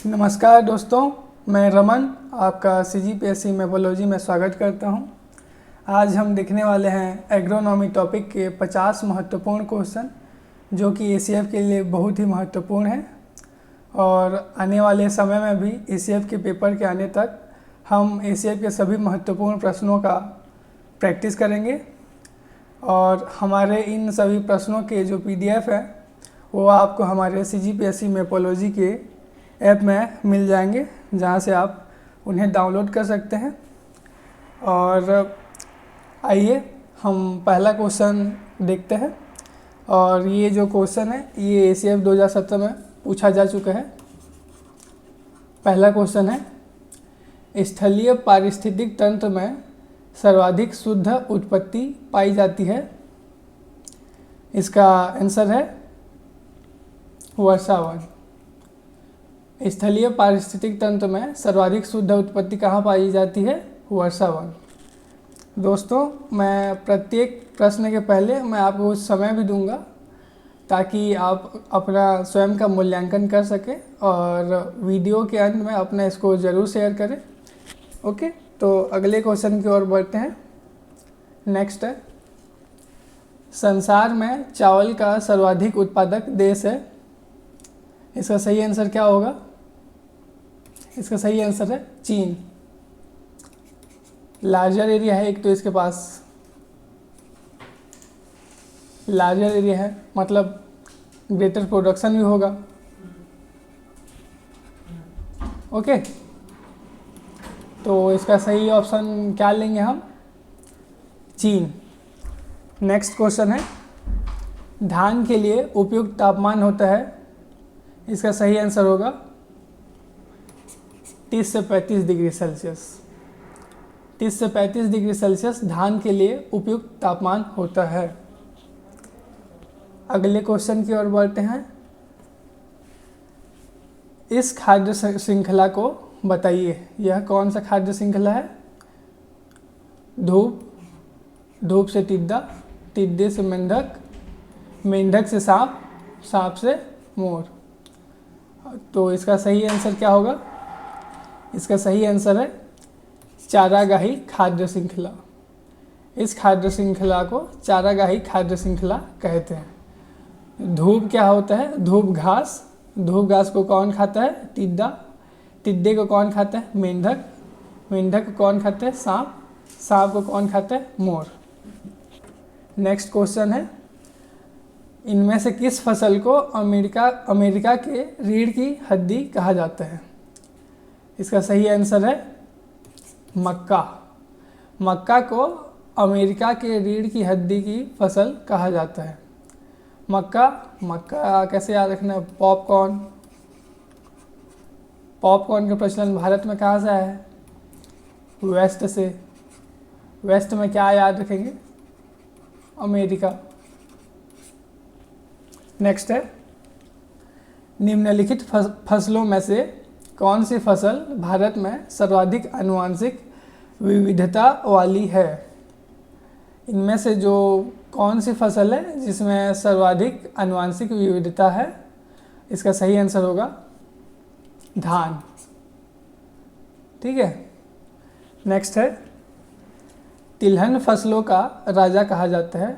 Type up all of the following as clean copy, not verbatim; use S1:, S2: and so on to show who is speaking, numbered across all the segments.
S1: नमस्कार दोस्तों, मैं रमन आपका CGPSC मैपोलॉजी में स्वागत करता हूं। आज हम देखने वाले हैं एग्रोनॉमी टॉपिक के 50 महत्वपूर्ण क्वेश्चन जो कि ACF के लिए बहुत ही महत्वपूर्ण है और आने वाले समय में भी ACF के पेपर के आने तक हम ACF के सभी महत्वपूर्ण प्रश्नों का प्रैक्टिस करेंगे और हमारे इन सभी प्रश्नों के जो PDF है वो आपको हमारे CGPSC मैपोलॉजी के ऐप में मिल जाएंगे, जहां से आप उन्हें डाउनलोड कर सकते हैं। और आइए हम पहला क्वेश्चन देखते हैं। और ये जो क्वेश्चन है ये ACF 2017 में पूछा जा चुका है। पहला क्वेश्चन है, स्थलीय पारिस्थितिक तंत्र में सर्वाधिक शुद्ध उत्पत्ति पाई जाती है। इसका आंसर है वर्षावन। स्थलीय पारिस्थितिक तंत्र में सर्वाधिक शुद्ध उत्पत्ति कहाँ पाई जाती है? वर्षावन। दोस्तों, मैं प्रत्येक प्रश्न के पहले मैं आपको समय भी दूंगा ताकि आप अपना स्वयं का मूल्यांकन कर सकें और वीडियो के अंत में अपना स्कोर ज़रूर शेयर करें। ओके, तो अगले क्वेश्चन की ओर बढ़ते हैं। नेक्स्ट है, संसार में चावल का सर्वाधिक उत्पादक देश है। इसका सही आंसर क्या होगा? इसका सही आंसर है चीन। लार्जर एरिया है एक, तो इसके पास लार्जर एरिया है मतलब ग्रेटर प्रोडक्शन भी होगा। ओके, तो इसका सही ऑप्शन क्या लेंगे हम? चीन। नेक्स्ट क्वेश्चन है, धान के लिए उपयुक्त तापमान होता है। इसका सही आंसर होगा 30 से 35 डिग्री सेल्सियस। 30 से 35 डिग्री सेल्सियस धान के लिए उपयुक्त तापमान होता है। अगले क्वेश्चन की ओर बढ़ते हैं। इस खाद्य श्रृंखला को बताइए। यह कौन सा खाद्य श्रृंखला है? धूप, धूप से टिड्डा, टिड्डे से मेंढक, मेंढक से सांप, सांप से मोर। तो इसका सही आंसर क्या होगा? इसका सही आंसर है चारागाही खाद्य श्रृंखला। इस खाद्य श्रृंखला को चारागाही खाद्य श्रृंखला कहते हैं। धूप क्या होता है? धूप घास। धूप घास को कौन खाता है? टिड्डा। टिड्डे को कौन खाता है? मेंढक। मेंढक को कौन खाता है? सांप। सांप को कौन खाता है? मोर। नेक्स्ट क्वेश्चन है, इनमें से किस फसल को अमेरिका के रीढ़ की हड्डी कहा जाता है? इसका सही आंसर है मक्का। मक्का को अमेरिका के रीढ़ की हड्डी की फसल कहा जाता है। मक्का कैसे याद रखना है? पॉपकॉर्न। पॉपकॉर्न का प्रचलन भारत में कहाँ से आया है? वेस्ट से। वेस्ट में क्या याद रखेंगे? अमेरिका। नेक्स्ट है, निम्नलिखित फसलों में से कौन सी फसल भारत में सर्वाधिक आनुवंशिक विविधता वाली है? इनमें से जो कौन सी फसल है जिसमें सर्वाधिक आनुवंशिक विविधता है? इसका सही आंसर होगा धान। ठीक है। नेक्स्ट है, तिलहन फसलों का राजा कहा जाता है।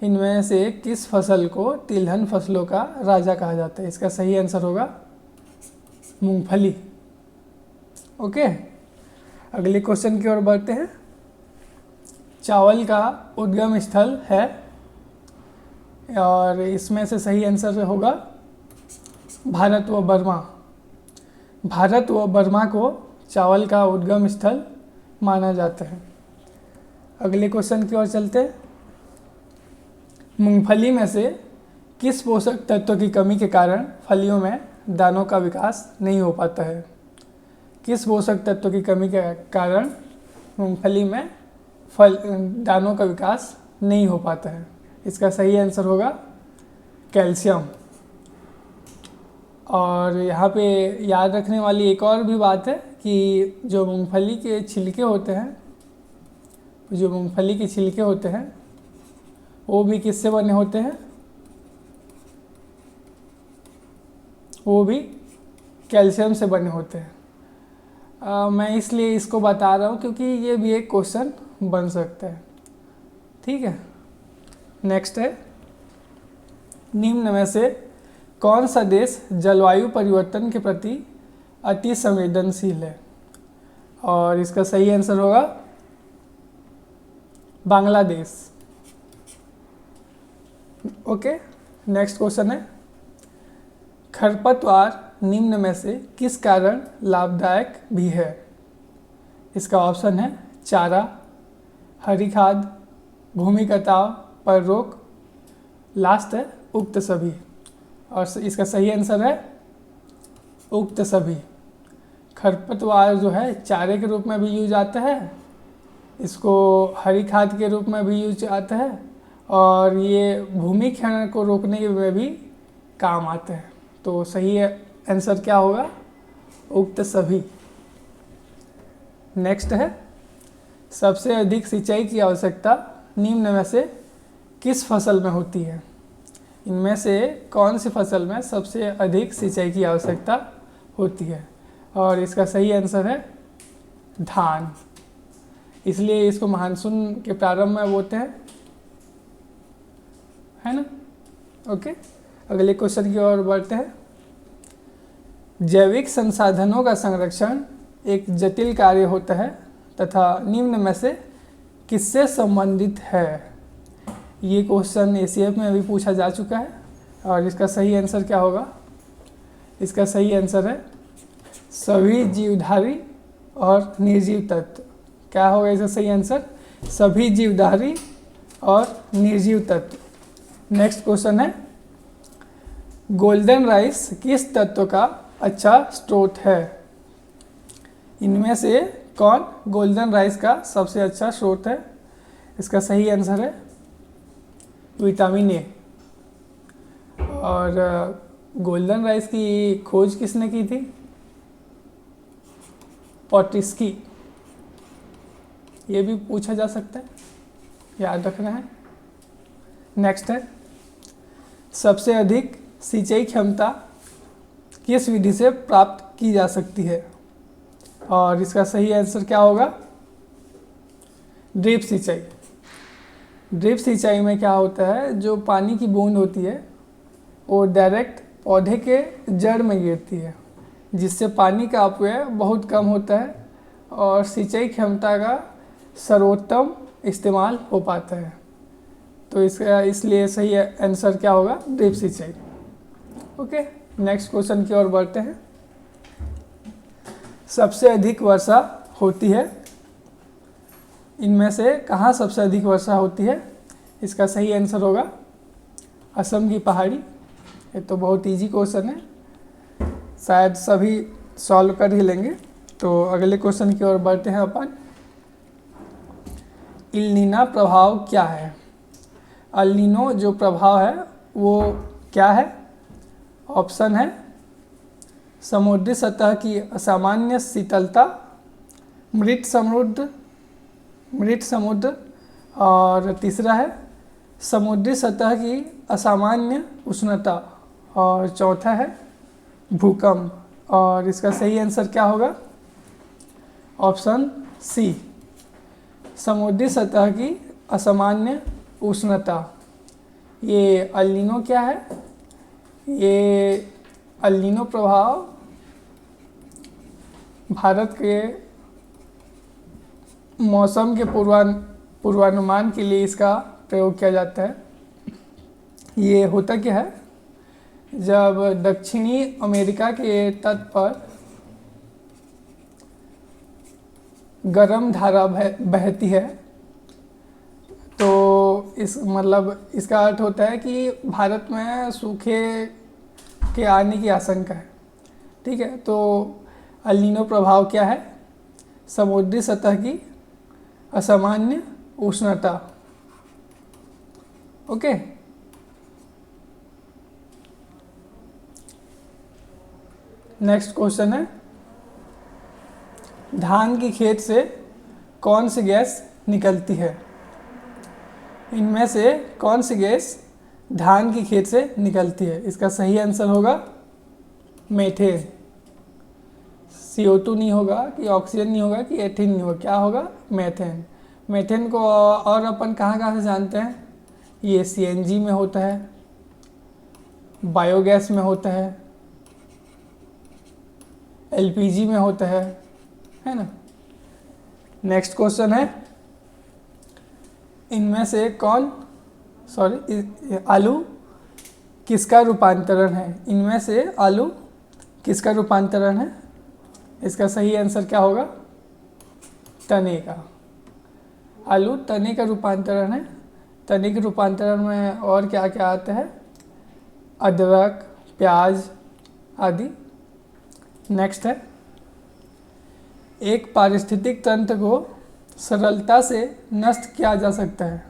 S1: इनमें से किस फसल को तिलहन फसलों का राजा कहा जाता है? इसका सही आंसर होगा मूंगफली। ओके, अगले क्वेश्चन की ओर बढ़ते हैं। चावल का उद्गम स्थल है और इसमें से सही आंसर होगा भारत व बर्मा। भारत व बर्मा को चावल का उद्गम स्थल माना जाता है। अगले क्वेश्चन की ओर चलते हैं। मूंगफली में से किस पोषक तत्व की कमी के कारण फलियों में दानों का विकास नहीं हो पाता है? किस पोषक तत्व की कमी के कारण मूंगफली में दानों का विकास नहीं हो पाता है? इसका सही आंसर होगा कैल्शियम। और यहाँ पे याद रखने वाली एक और भी बात है कि जो मूंगफली के छिलके होते हैं वो भी किससे बने होते हैं? वो भी कैल्शियम से बने होते हैं। मैं इसलिए इसको बता रहा हूँ क्योंकि ये भी एक क्वेश्चन बन सकता है। ठीक है, नेक्स्ट है, निम्न में से कौन सा देश जलवायु परिवर्तन के प्रति अति संवेदनशील है? और इसका सही आंसर होगा बांग्लादेश। ओके, नेक्स्ट क्वेश्चन है, खरपतवार निम्न में से किस कारण लाभदायक भी है? इसका ऑप्शन है चारा, हरी खाद, भूमि कटाव पर रोक, लास्ट है उक्त सभी। और इसका सही आंसर है उक्त सभी। खरपतवार जो है चारे के रूप में भी यूज आता है, इसको हरी खाद के रूप में भी यूज आता है, और ये भूमि क्षरण को रोकने में भी काम आते हैं। तो सही आंसर क्या होगा? उक्त सभी। नेक्स्ट है, सबसे अधिक सिंचाई की आवश्यकता निम्न में से किस फसल में होती है? इनमें से कौन सी फसल में सबसे अधिक सिंचाई की आवश्यकता होती है? और इसका सही आंसर है धान। इसलिए इसको मानसून के प्रारंभ में बोते हैं, है ना। ओके, अगले क्वेश्चन की ओर बढ़ते हैं। जैविक संसाधनों का संरक्षण एक जटिल कार्य होता है तथा निम्न में से किससे संबंधित है? ये क्वेश्चन एसीएफ में भी पूछा जा चुका है, और इसका सही आंसर क्या होगा? इसका सही आंसर है सभी जीवधारी और निर्जीव तत्व। क्या होगा इसका सही आंसर? सभी जीवधारी और निर्जीव तत्व। नेक्स्ट क्वेश्चन है, गोल्डन राइस किस तत्व का अच्छा स्रोत है? इनमें से कौन गोल्डन राइस का सबसे अच्छा स्रोत है? इसका सही आंसर है विटामिन ए। और गोल्डन राइस की खोज किसने की थी? पोटस्की। ये भी पूछा जा सकता है, याद रखना है। नेक्स्ट है, सबसे अधिक सिंचाई क्षमता किस विधि से प्राप्त की जा सकती है? और इसका सही आंसर क्या होगा? ड्रिप सिंचाई। ड्रिप सिंचाई में क्या होता है, जो पानी की बूंद होती है वो डायरेक्ट पौधे के जड़ में गिरती है, जिससे पानी का अपव्यय बहुत कम होता है और सिंचाई क्षमता का सर्वोत्तम इस्तेमाल हो पाता है। तो इसका इसलिए सही आंसर क्या होगा? ड्रिप सिंचाई। ओके, नेक्स्ट क्वेश्चन की ओर बढ़ते हैं। सबसे अधिक वर्षा होती है, इनमें से कहाँ सबसे अधिक वर्षा होती है? इसका सही आंसर होगा असम की पहाड़ी। ये तो बहुत इजी क्वेश्चन है, शायद सभी सॉल्व कर ही लेंगे। तो अगले क्वेश्चन की ओर बढ़ते हैं अपन। एल नीनो प्रभाव क्या है? एल नीनो जो प्रभाव है वो क्या है? ऑप्शन है समुद्री सतह की असामान्य शीतलता, मृत समुद्र, और तीसरा है समुद्री सतह की असामान्य उष्णता, और चौथा है भूकंप। और इसका सही आंसर क्या होगा? ऑप्शन सी, समुद्री सतह की असामान्य उष्णता। ये एल नीनो क्या है? ये एल नीनो प्रभाव भारत के मौसम के पूर्वानुमान के लिए इसका प्रयोग किया जाता है। ये होता क्या है, जब दक्षिणी अमेरिका के तट पर गर्म धारा बहती है, तो इसका अर्थ होता है कि भारत में सूखे के आने की आशंका है। ठीक है, तो एल नीनो प्रभाव क्या है? समुद्री सतह की असामान्य उष्णता। ओके, नेक्स्ट क्वेश्चन है, धान की खेत से कौन सी गैस निकलती है? इनमें से कौन सी गैस धान की खेत से निकलती है? इसका सही आंसर होगा मीथेन। CO2 नहीं होगा, कि ऑक्सीजन नहीं होगा, कि एथिन नहीं होगा, क्या होगा? मेथेन। मेथेन को और अपन कहाँ कहाँ से जानते हैं? ये CNG में होता है, बायोगैस में होता है, LPG में होता है ना। नेक्स्ट क्वेश्चन है, इनमें से आलू किसका रूपांतरण है? इनमें से आलू किसका रूपांतरण है? इसका सही आंसर क्या होगा? तने का। आलू तने का रूपांतरण है। तने के रूपांतरण में और क्या क्या आता है? अदरक, प्याज आदि। नेक्स्ट है, एक पारिस्थितिक तंत्र को सरलता से नष्ट किया जा सकता है,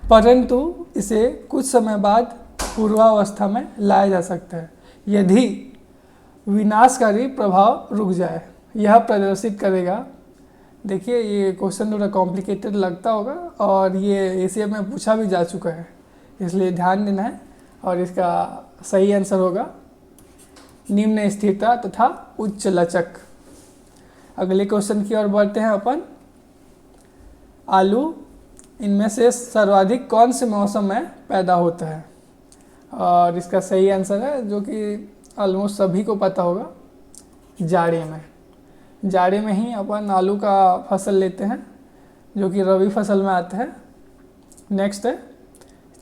S1: परंतु इसे कुछ समय बाद पूर्वावस्था में लाया जा सकता है यदि विनाशकारी प्रभाव रुक जाए। यह प्रदर्शित करेगा। देखिए, ये क्वेश्चन थोड़ा कॉम्प्लिकेटेड लगता होगा और ये एसीएफ में पूछा भी जा चुका है, इसलिए ध्यान देना है। और इसका सही आंसर होगा निम्न स्थिरता तथा उच्च लचक। अगले क्वेश्चन की ओर बढ़ते हैं अपन। आलू इनमें से सर्वाधिक कौन से मौसम में पैदा होता है? और इसका सही आंसर है, जो कि ऑलमोस्ट सभी को पता होगा, जाड़े में। जाड़े में ही अपन आलू का फसल लेते हैं, जो कि रबी फसल में आता है। नेक्स्ट है,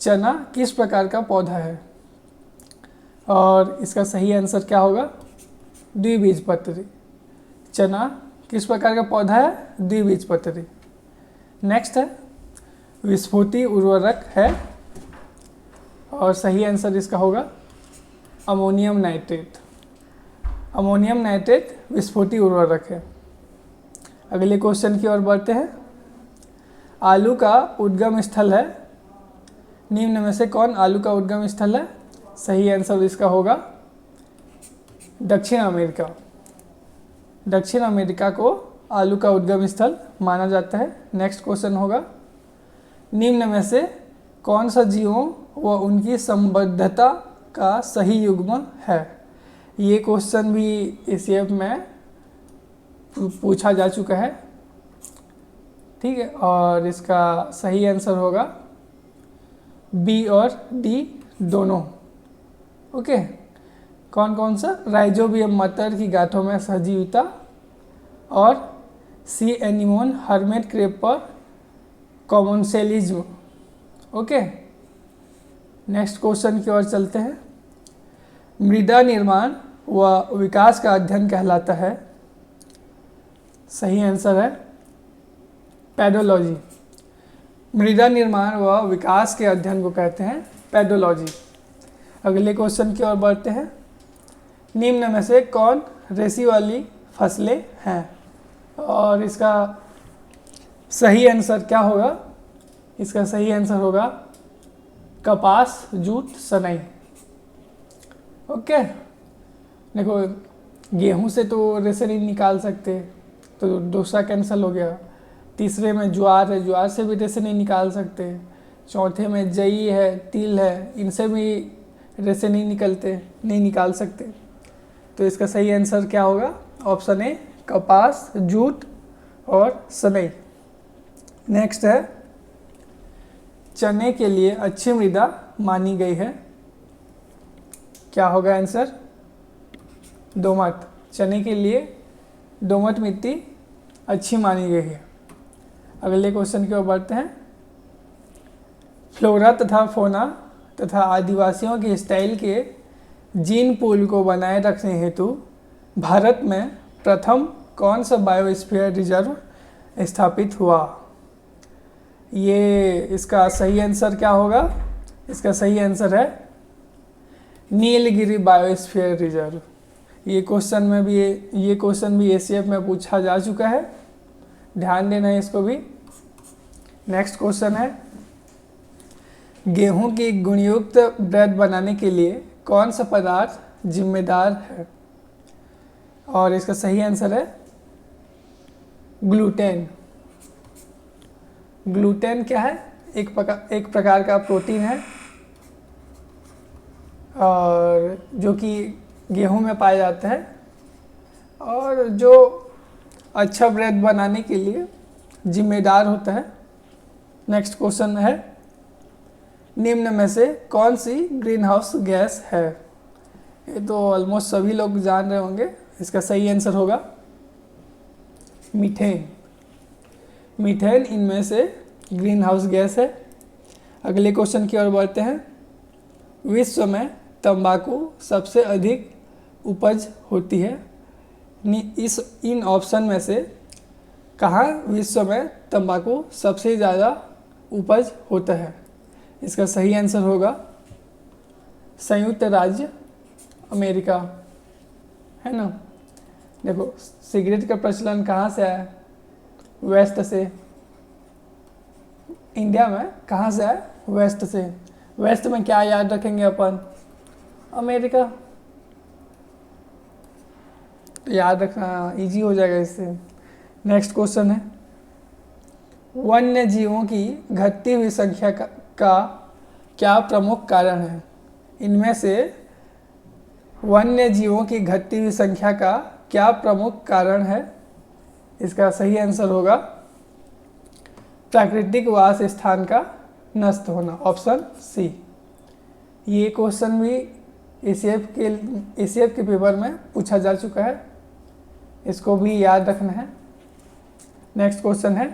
S1: चना किस प्रकार का पौधा है? और इसका सही आंसर क्या होगा? द्विबीजपत्री। चना किस प्रकार का पौधा है? द्विबीजपत्री। नेक्स्ट है, विस्फोटी उर्वरक है, और सही आंसर इसका होगा अमोनियम नाइट्रेट। अमोनियम नाइट्रेट विस्फोटी उर्वरक है। अगले क्वेश्चन की ओर बढ़ते हैं। आलू का उद्गम स्थल है, निम्न में से कौन आलू का उद्गम स्थल है? सही आंसर इसका होगा दक्षिण अमेरिका। दक्षिण अमेरिका को आलू का उद्गम स्थल माना जाता है। नेक्स्ट क्वेश्चन होगा, निम्न में से कौन सा जीवों व उनकी संबद्धता का सही युग्म है? ये क्वेश्चन भी एसीएफ में पूछा जा चुका है, ठीक है। और इसका सही आंसर होगा बी और डी दोनों। ओके, कौन कौन सा? राइजोबियम मटर की गांठों में सजीवता, और sea anemone hermit crab commensalism. Okay, next question की ओर चलते हैं। मृदा निर्माण व विकास का अध्ययन कहलाता है। सही आंसर है पेडोलॉजी। मृदा निर्माण व विकास के अध्ययन को कहते हैं पेडोलॉजी। अगले क्वेश्चन की ओर बढ़ते हैं। निम्न में से कौन रेसी वाली फसलें हैं? और इसका सही आंसर क्या होगा? इसका सही आंसर होगा कपास, जूट, सनई। ओके, देखो, गेहूं से तो रेसे नहीं निकाल सकते, तो दूसरा कैंसिल हो गया। तीसरे में ज्वार है, ज्वार से भी रेसे नहीं निकाल सकते। चौथे में जई है, तिल है, इनसे भी रेसे नहीं निकाल सकते। तो इसका सही आंसर क्या होगा? ऑप्शन ए, कपास, जूट और सनई। नेक्स्ट है, चने के लिए अच्छी मृदा मानी गई है। क्या होगा आंसर? दोमट। चने के लिए दोमट मिट्टी अच्छी मानी गई है। अगले क्वेश्चन की ओर बढ़ते हैं। फ्लोरा तथा फोना तथा आदिवासियों के स्टाइल के जीन पूल को बनाए रखने हेतु भारत में प्रथम कौन सा बायोस्फीयर रिजर्व स्थापित हुआ? ये इसका सही आंसर क्या होगा? इसका सही आंसर है नीलगिरी बायोस्फीयर रिजर्व। ये क्वेश्चन भी एसीएफ में पूछा जा चुका है, ध्यान देना है इसको भी। नेक्स्ट क्वेश्चन है, गेहूं की गुणयुक्त ब्रेड बनाने के लिए कौन सा पदार्थ जिम्मेदार है? और इसका सही आंसर है ग्लूटेन। ग्लूटेन क्या है? एक प्रकार का प्रोटीन है, और जो कि गेहूं में पाया जाता है। और जो अच्छा ब्रेड बनाने के लिए जिम्मेदार होता है। नेक्स्ट क्वेश्चन है, निम्न में से कौन सी ग्रीन हाउस गैस है? ये तो ऑलमोस्ट सभी लोग जान रहे होंगे। इसका सही आंसर होगा मीथेन। मीथेन इनमें से ग्रीन हाउस गैस है। अगले क्वेश्चन की ओर बढ़ते हैं। विश्व में तंबाकू सबसे अधिक उपज होती है। इन ऑप्शन में से कहाँ विश्व में तंबाकू सबसे ज़्यादा उपज होता है? इसका सही आंसर होगा संयुक्त राज्य अमेरिका, है ना। देखो, सिगरेट का प्रचलन कहाँ से आया? वेस्ट से। इंडिया में कहाँ से आया? वेस्ट से। वेस्ट में क्या याद रखेंगे अपन? अमेरिका। तो याद रखना इजी हो जाएगा इससे। नेक्स्ट क्वेश्चन है, वन्य जीवों की घटती हुई संख्या का क्या प्रमुख कारण है? इनमें से वन्य जीवों की घटती हुई संख्या का क्या प्रमुख कारण है? इसका सही आंसर होगा प्राकृतिक वास स्थान का नष्ट होना, ऑप्शन सी। ये क्वेश्चन भी एसीएफ के पेपर में पूछा जा चुका है, इसको भी याद रखना है। नेक्स्ट क्वेश्चन है,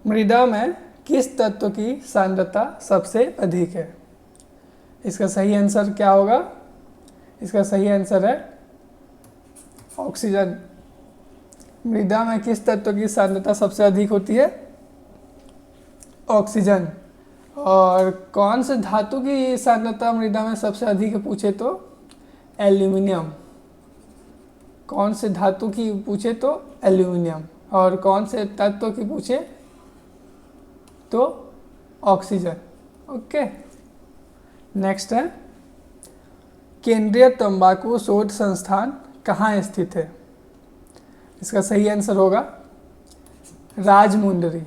S1: मृदा में किस तत्व की सांद्रता सबसे अधिक है? इसका सही आंसर क्या होगा? इसका सही आंसर है ऑक्सीजन। मृदा में किस तत्व की सांद्रता सबसे अधिक होती है? ऑक्सीजन। और कौन से धातु की सांद्रता मृदा में सबसे अधिक है पूछे तो एल्यूमिनियम। कौन से धातु की पूछे तो एल्यूमिनियम, और कौन से तत्व की पूछे तो ऑक्सीजन। ओके, नेक्स्ट है, केंद्रीय तंबाकू शोध संस्थान कहाँ स्थित है? इसका सही आंसर होगा राजमुंदरी।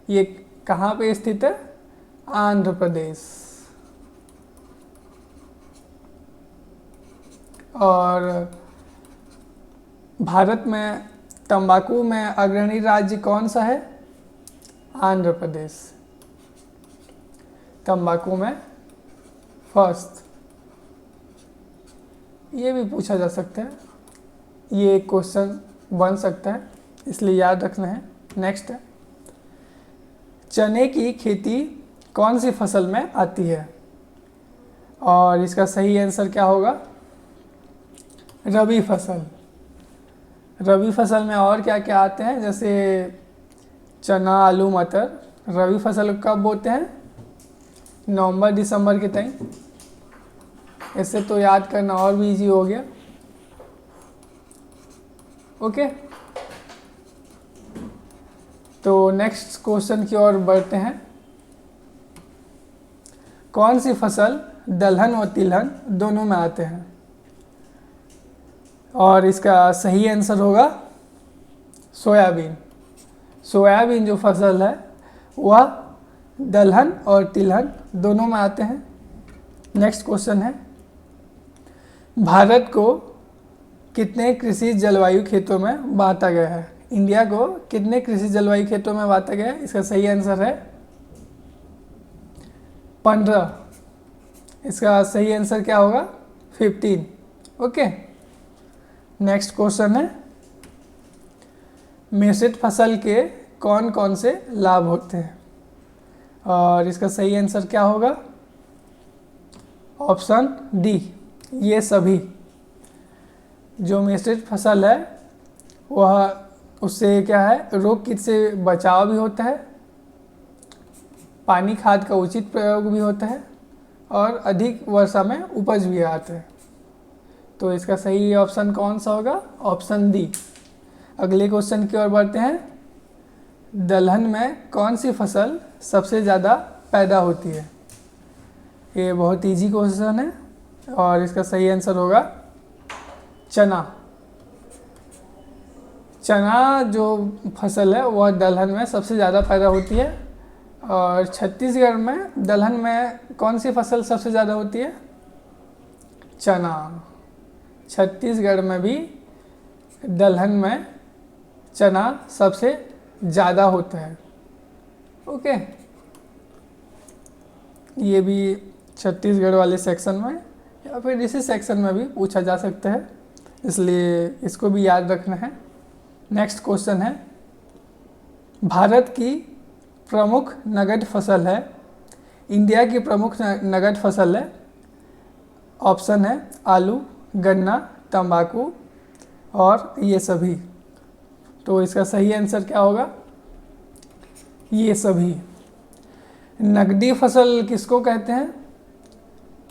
S1: ये कहाँ पे स्थित है? आंध्र प्रदेश। और भारत में तंबाकू में अग्रणी राज्य कौन सा है? आंध्र प्रदेश तंबाकू में फर्स्ट। ये भी पूछा जा सकता है, ये क्वेश्चन बन सकता है, इसलिए याद रखना है। नेक्स्ट है, चने की खेती कौन सी फसल में आती है? और इसका सही आंसर क्या होगा? रबी फसल। रबी फसल में और क्या क्या आते हैं? जैसे चना, आलू, मटर। रबी फसल कब बोते हैं? नवंबर दिसंबर के टाइम। इससे तो याद करना और भी इजी हो गया। ओके, तो नेक्स्ट क्वेश्चन की ओर बढ़ते हैं। कौन सी फसल दलहन और तिलहन दोनों में आते हैं? और इसका सही आंसर होगा सोयाबीन। सोयाबीन जो फसल है वह दलहन और तिलहन दोनों में आते हैं। नेक्स्ट क्वेश्चन है, भारत को कितने कृषि जलवायु क्षेत्रों में बांटा गया है? इंडिया को कितने कृषि जलवायु क्षेत्रों में बांटा गया है? इसका सही आंसर है 15। इसका सही आंसर क्या होगा? 15। ओके, नेक्स्ट क्वेश्चन है, मिश्रित फसल के कौन कौन से लाभ होते हैं? और इसका सही आंसर क्या होगा? ऑप्शन डी, ये सभी। जो मिश्रित फसल है वह उससे क्या है, रोग कीट से बचाव भी होता है, पानी खाद का उचित प्रयोग भी होता है, और अधिक वर्षा में उपज भी आता है। तो इसका सही ऑप्शन कौन सा होगा? Option D. अगले क्वेश्चन की ओर बढ़ते हैं। दलहन में कौन सी फसल सबसे ज़्यादा पैदा होती है? ये बहुत इजी क्वेश्चन है, और इसका सही आंसर होगा चना। चना जो फसल है वह दलहन में सबसे ज़्यादा पैदा होती है। और छत्तीसगढ़ में दलहन में कौन सी फसल सबसे ज़्यादा होती है? चना। छत्तीसगढ़ में भी दलहन में चना सबसे ज़्यादा होता है। ओके, ये भी छत्तीसगढ़ वाले सेक्शन में या फिर इसी सेक्शन में भी पूछा जा सकता है, इसलिए इसको भी याद रखना है। नेक्स्ट क्वेश्चन है, भारत की प्रमुख नगद फसल है, इंडिया की प्रमुख नगद फसल है। ऑप्शन है आलू, गन्ना, तंबाकू और ये सभी। तो इसका सही आंसर क्या होगा? ये सभी। नकदी फसल किसको कहते हैं?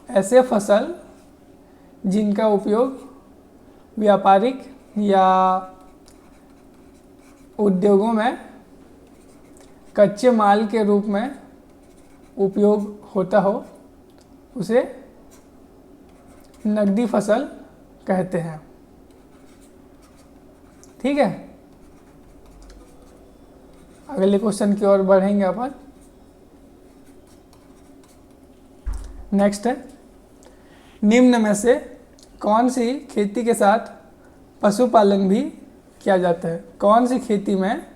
S1: ऐसे फसल जिनका उपयोग व्यापारिक या उद्योगों में कच्चे माल के रूप में उपयोग होता हो, उसे नकदी फसल कहते हैं। ठीक है, अगले क्वेश्चन की ओर बढ़ेंगे अपन। नेक्स्ट है, निम्न में से कौन सी खेती के साथ पशुपालन भी किया जाता है? कौन सी खेती में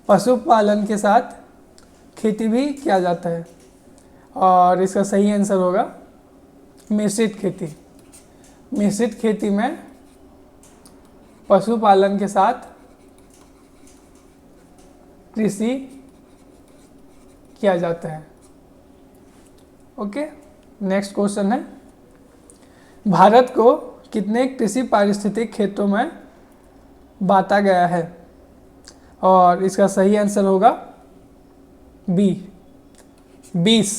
S1: पशुपालन के साथ खेती भी किया जाता है? और इसका सही आंसर होगा मिश्रित खेती। मिश्रित खेती में पशुपालन के साथ कृषि किया जाता है। ओके, नेक्स्ट क्वेश्चन है, भारत को कितने कृषि पारिस्थितिक क्षेत्रों में बांटा गया है? और इसका सही आंसर होगा बी, 20।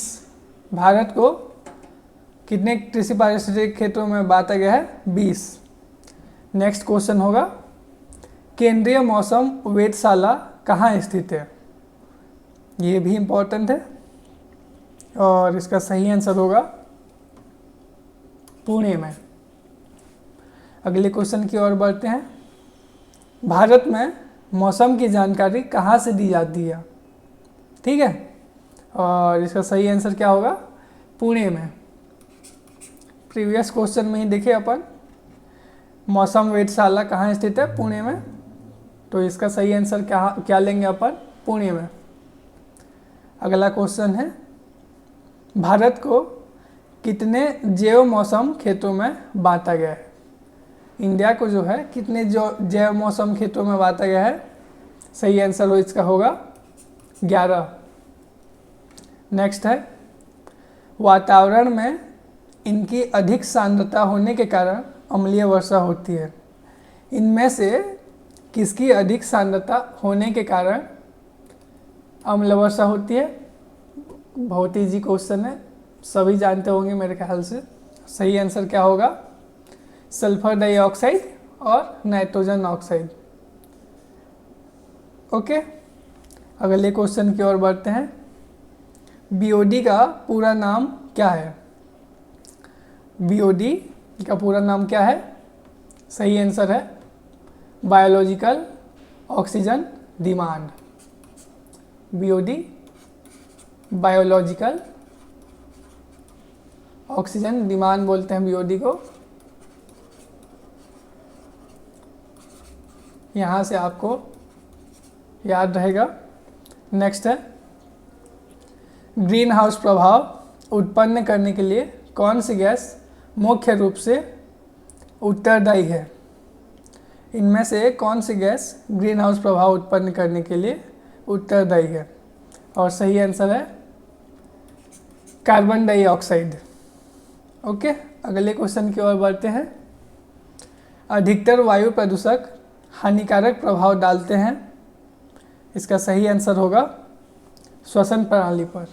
S1: भारत को कितने कृषि पारिस्थितिक क्षेत्रों में बांटा गया है? 20। नेक्स्ट क्वेश्चन होगा, केंद्रीय मौसम वेधशाला कहाँ स्थित है? ये भी इम्पोर्टेंट है और इसका सही आंसर होगा पुणे में। अगले क्वेश्चन की ओर बढ़ते हैं, भारत में मौसम की जानकारी कहाँ से दी जाती है? ठीक है, और इसका सही आंसर क्या होगा? पुणे में। प्रीवियस क्वेश्चन में ही देखे अपन, मौसम वेधशाला कहाँ स्थित है? पुणे में। तो इसका सही आंसर क्या लेंगे अपन? पुणे में। अगला क्वेश्चन है, भारत को कितने जैव मौसम क्षेत्रों में बांटा गया है? इंडिया को जो है कितने जैव मौसम क्षेत्रों में बांटा गया है? सही आंसर हो इसका होगा 11। नेक्स्ट है, वातावरण में इनकी अधिक सांद्रता होने के कारण अम्लीय वर्षा होती है। इनमें से किसकी अधिक सांद्रता होने के कारण अम्ल वर्षा होती है? बहुत ईजी क्वेश्चन है, सभी जानते होंगे मेरे ख्याल से। सही आंसर क्या होगा? सल्फर डाइऑक्साइड और नाइट्रोजन ऑक्साइड। ओके, अगले क्वेश्चन की ओर बढ़ते हैं, बीओडी का पूरा नाम क्या है? बीओडी का पूरा नाम क्या है? सही आंसर है biological oxygen demand. BOD biological oxygen demand बोलते हैं बीओडी को। यहाँ से आपको याद रहेगा। नेक्स्ट है, ग्रीन हाउस प्रभाव उत्पन्न करने के लिए कौन सी गैस मुख्य रूप से उत्तरदायी है? इनमें से कौन सी गैस ग्रीन हाउस प्रभाव उत्पन्न करने के लिए उत्तरदायी है? और सही आंसर है कार्बन डाइऑक्साइड। ओके, अगले क्वेश्चन की ओर बढ़ते हैं, अधिकतर वायु प्रदूषक हानिकारक प्रभाव डालते हैं। इसका सही आंसर होगा श्वसन प्रणाली पर।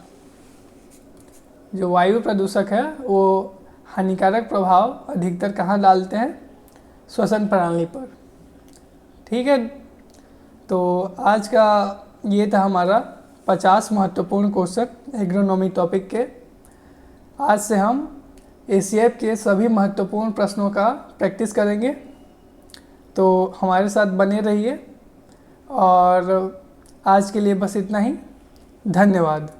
S1: जो वायु प्रदूषक है वो हानिकारक प्रभाव अधिकतर कहाँ डालते हैं? श्वसन प्रणाली पर। ठीक है, तो आज का ये था हमारा 50 महत्वपूर्ण क्वेश्चन एग्रोनॉमी टॉपिक के। आज से हम एसीएफ के सभी महत्वपूर्ण प्रश्नों का प्रैक्टिस करेंगे, तो हमारे साथ बने रहिए। और आज के लिए बस इतना ही। धन्यवाद।